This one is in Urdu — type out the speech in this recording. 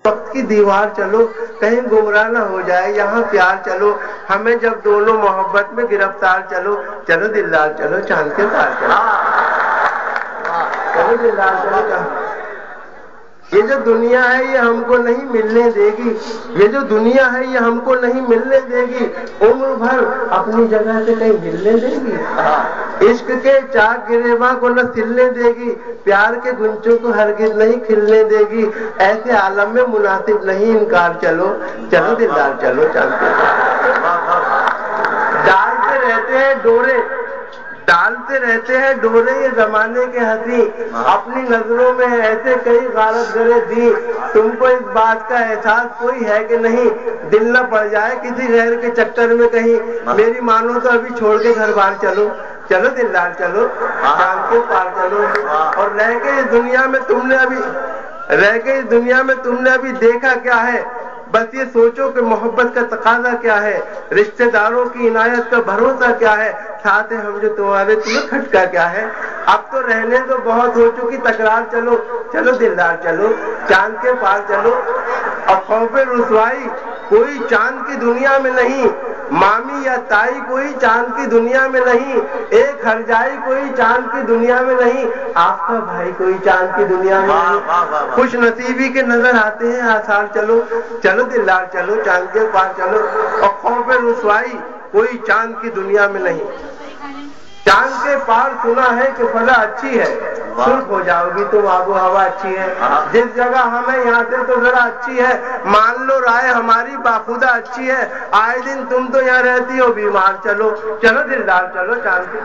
وقت کی دیوار چلو کہیں گمراہ نہ ہو جائے یہاں پیار چلو ہمیں جب دونوں محبت میں گرفتار چلو چلو دلدار چلو چاند کے پار چلو چلو دلدار چلو یہ جو دنیا ہے یہ ہم کو نہیں ملنے دے گی یہ جو دنیا ہے یہ ہم کو نہیں ملنے دے گی عمر بھر اپنی جگہ سے کہیں ملنے دے گی عشق کے چاک گریباں کو نہ سلنے دے گی پیار کے گنچوں کو ہرگز نہیں کھلنے دے گی ایسے عالم میں مناسب نہیں انکار چلو چلو دلدار چلو چلتے ڈالتے رہتے ہیں ڈورے ڈالتے رہتے ہیں ڈورے یہ زمانے کے ہنسی اپنی نظروں میں ایسے کئی غارت گرے دی تم کو اس بات کا احساس کوئی ہے کہ نہیں دل نہ پڑ جائے کسی غیر کے چکر میں کہیں میری مانو تو ابھی چھوڑ کے گھر بار چلو چلو دلدار چلو چاند کے پار چلو اور رہ کے اس دنیا میں تم نے ابھی دیکھا کیا ہے بس یہ سوچو کہ محبت کا تقاضا کیا ہے رشتہ داروں کی عنایت کا بھروسہ کیا ہے ساتھ ہم جو تمہیں کھٹکا کیا ہے اب تو رہنے تو بہت ہو چکی تکرار چلو چلو دلدار چلو چاند کے پار چلو اور خوف رسوائی کوئی چاند کی دنیا میں نہیں مامی یا تائی کوئی چاند کی دنیا میں نہیں ایک ہرجائی کوئی چاند کی دنیا میں نہیں آپ کا بھائی کوئی چاند کی دنیا میں نہیں خوش نصیبی کے نظر آتے ہیں آثار چلو چلو دلدار چلو چاند کے پار چلو اور خوف رسوائی کوئی چاند کی دنیا میں نہیں چاند کے پار سنا ہے کہ فضا اچھی ہے سرخ ہو جاؤ گی تم آب و ہوا اچھی ہے جس جگہ ہمیں یہاں سے تو ذرا اچھی ہے مان لو رائے ہماری باخودہ اچھی ہے آئے دن تم تو یہاں رہتی ہو بیمار چلو چلو دلدار چلو چاند کے